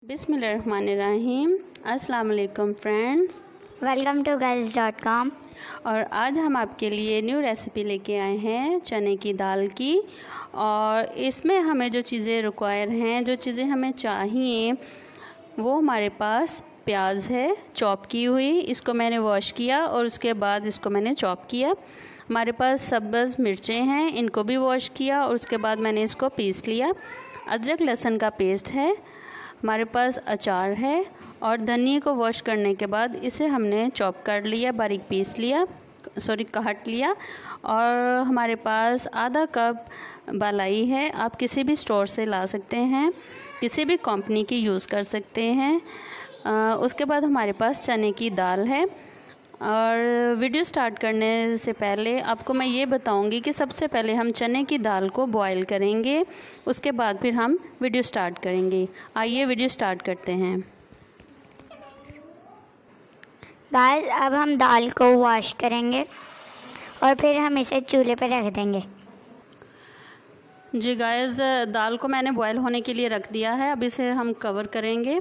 बिस्मिल्लाहिर्रहमानिर्रहीम। अस्सलाम वालेकुम फ्रेंड्स, वेलकम टू girls.com। और आज हम आपके लिए न्यू रेसिपी लेके आए हैं चने की दाल की। और इसमें हमें जो चीज़ें रिक्वायर हैं, जो चीज़ें हमें चाहिए, वो हमारे पास प्याज है चॉप की हुई, इसको मैंने वॉश किया और उसके बाद इसको मैंने चॉप किया। हमारे पास सब्ज़ मिर्चें हैं, इनको भी वॉश किया और उसके बाद मैंने इसको पीस लिया। अदरक लहसुन का पेस्ट है, हमारे पास अचार है और धनिया को वॉश करने के बाद इसे हमने चॉप कर लिया, बारीक पीस लिया, काट लिया। और हमारे पास आधा कप बालाई है, आप किसी भी स्टोर से ला सकते हैं, किसी भी कंपनी की यूज़ कर सकते हैं। उसके बाद हमारे पास चने की दाल है। और वीडियो स्टार्ट करने से पहले आपको मैं ये बताऊंगी कि सबसे पहले हम चने की दाल को बॉईल करेंगे, उसके बाद फिर हम वीडियो स्टार्ट करेंगे। आइए वीडियो स्टार्ट करते हैं। गाइस, अब हम दाल को वॉश करेंगे और फिर हम इसे चूल्हे पर रख देंगे। जी गाइस, दाल को मैंने बॉईल होने के लिए रख दिया है। अब इसे हम कवर करेंगे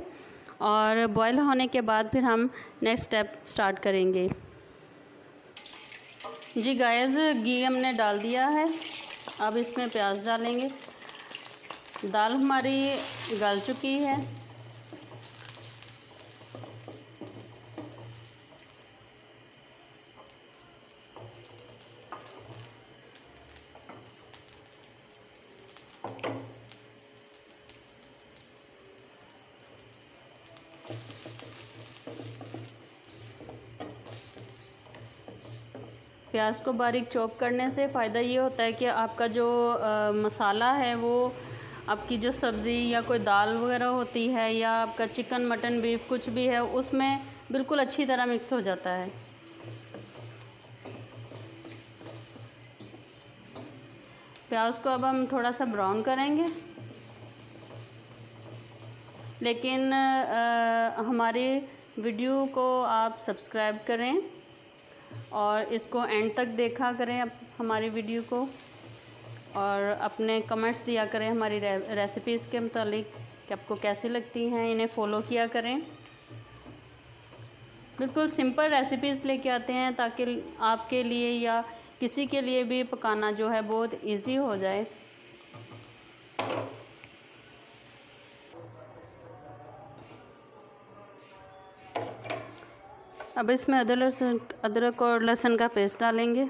और बॉईल होने के बाद फिर हम नेक्स्ट स्टेप स्टार्ट करेंगे। जी गाइस, घी हमने डाल दिया है, अब इसमें प्याज डालेंगे। दाल हमारी गल चुकी है। प्याज को बारीक चॉप करने से फ़ायदा ये होता है कि आपका जो मसाला है वो आपकी जो सब्ज़ी या कोई दाल वगैरह होती है या आपका चिकन मटन बीफ कुछ भी है उसमें बिल्कुल अच्छी तरह मिक्स हो जाता है। प्याज को अब हम थोड़ा सा ब्राउन करेंगे, लेकिन हमारी वीडियो को आप सब्सक्राइब करें और इसको एंड तक देखा करें हमारी वीडियो को, और अपने कमेंट्स दिया करें हमारी रेसिपीज़ के मुतालिक कि आपको कैसी लगती हैं। इन्हें फॉलो किया करें। बिल्कुल सिंपल रेसिपीज़ लेके आते हैं ताकि आपके लिए या किसी के लिए भी पकाना जो है बहुत इजी हो जाए। अब इसमें अदरक और लहसुन का पेस्ट डालेंगे।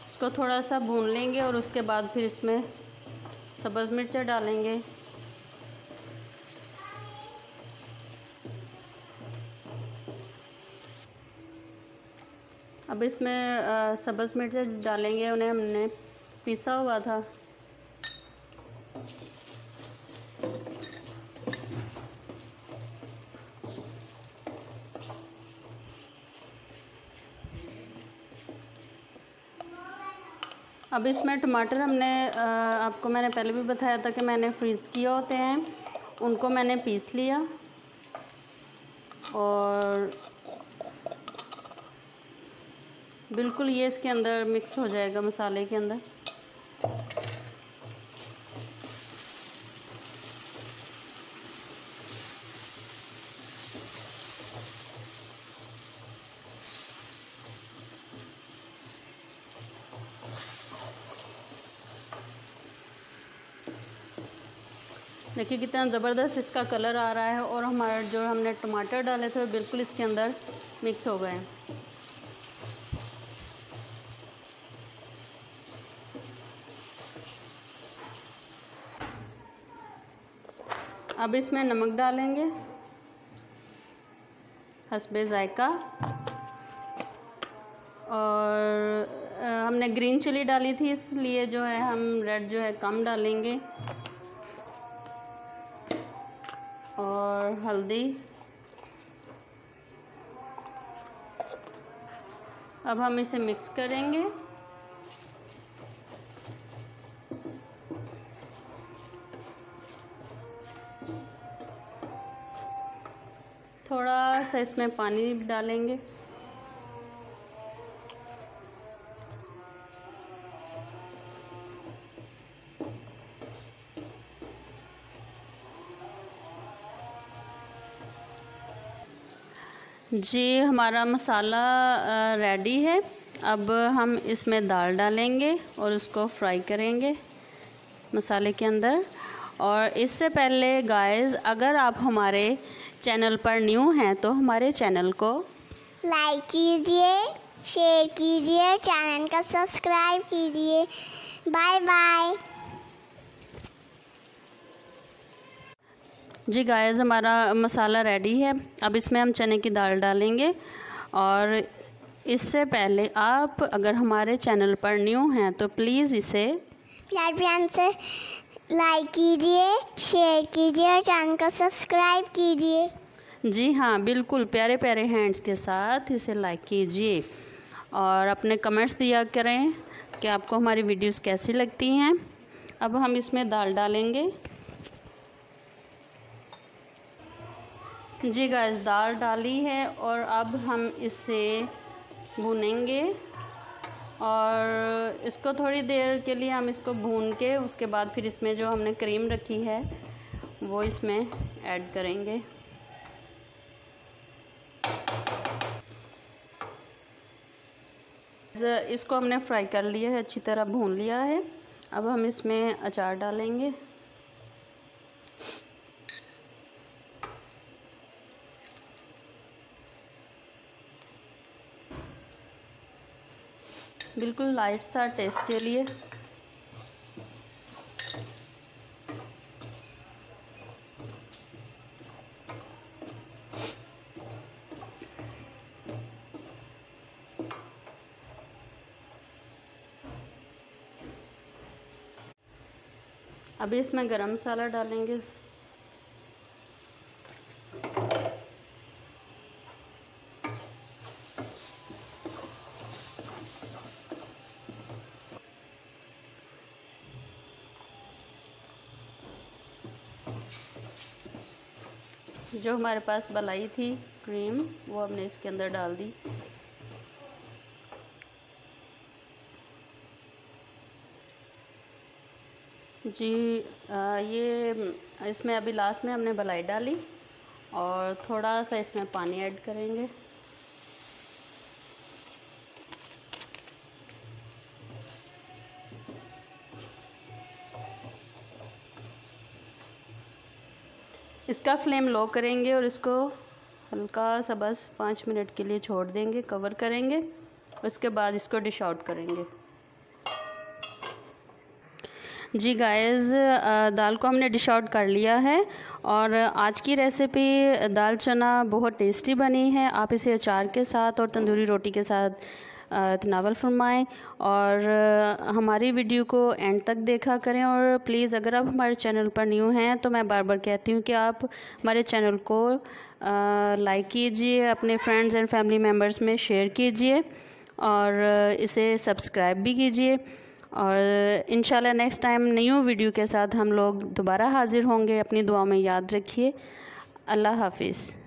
इसको थोड़ा सा भून लेंगे और उसके बाद फिर इसमें सब्ज़ मिर्च डालेंगे। अब इसमें सब्ज़ मिर्च डालेंगे, उन्हें हमने पीसा हुआ था। अब इसमें टमाटर हमने आपको मैंने पहले भी बताया था कि मैंने फ्रीज़ किए होते हैं, उनको मैंने पीस लिया और बिल्कुल ये इसके अंदर मिक्स हो जाएगा मसाले के अंदर। देखिए कितना ज़बरदस्त इसका कलर आ रहा है और हमारा जो हमने टमाटर डाले थे वो बिल्कुल इसके अंदर मिक्स हो गए हैं। अब इसमें नमक डालेंगे हस्बे ज़ायका, और हमने ग्रीन चिली डाली थी इसलिए जो है हम रेड जो है कम डालेंगे। और हल्दी। अब हम इसे मिक्स करेंगे। थोड़ा सा इसमें पानी डालेंगे। जी हमारा मसाला रेडी है। अब हम इसमें दाल डालेंगे और उसको फ्राई करेंगे मसाले के अंदर। और इससे पहले गाइस, अगर आप हमारे चैनल पर न्यू हैं तो हमारे चैनल को लाइक कीजिए, शेयर कीजिए, चैनल का सब्सक्राइब कीजिए। Bye bye. जी गाइस, हमारा मसाला रेडी है। अब इसमें हम चने की दाल डालेंगे। और इससे पहले आप अगर हमारे चैनल पर न्यू हैं तो प्लीज़ इसे प्यार से लाइक कीजिए, शेयर कीजिए और चैनल को सब्सक्राइब कीजिए। जी हाँ, बिल्कुल प्यारे प्यारे हैंड्स के साथ इसे लाइक कीजिए और अपने कमेंट्स दिया करें कि आपको हमारी वीडियोस कैसी लगती हैं। अब हम इसमें दाल डालेंगे। जी गाइस, दाल डाली है और अब हम इसे भूनेंगे। और इसको थोड़ी देर के लिए हम इसको भून के उसके बाद फिर इसमें जो हमने क्रीम रखी है वो इसमें ऐड करेंगे। इसको हमने फ्राई कर लिया है, अच्छी तरह भून लिया है। अब हम इसमें अचार डालेंगे। बिल्कुल लाइट सा टेस्ट के लिए। अभी इसमें गरम मसाला डालेंगे। जो हमारे पास मलाई थी क्रीम, वो हमने इसके अंदर डाल दी। जी ये इसमें अभी लास्ट में हमने मलाई डाली और थोड़ा सा इसमें पानी ऐड करेंगे। इसका फ्लेम लो करेंगे और इसको हल्का सा बस 5 मिनट के लिए छोड़ देंगे, कवर करेंगे। उसके बाद इसको डिश आउट करेंगे। जी गाइस, दाल को हमने डिश आउट कर लिया है और आज की रेसिपी दाल चना बहुत टेस्टी बनी है। आप इसे अचार के साथ और तंदूरी रोटी के साथ तनावल फरमाएँ और हमारी वीडियो को एंड तक देखा करें। और प्लीज़ अगर आप हमारे चैनल पर न्यू हैं तो मैं बार बार कहती हूँ कि आप हमारे चैनल को लाइक कीजिए, अपने फ्रेंड्स एंड फैमिली मेम्बर्स में शेयर कीजिए और इसे सब्सक्राइब भी कीजिए। और इंशाल्लाह नेक्स्ट टाइम न्यू वीडियो के साथ हम लोग दोबारा हाज़िर होंगे। अपनी दुआ में याद रखिए। अल्लाह हाफिज़।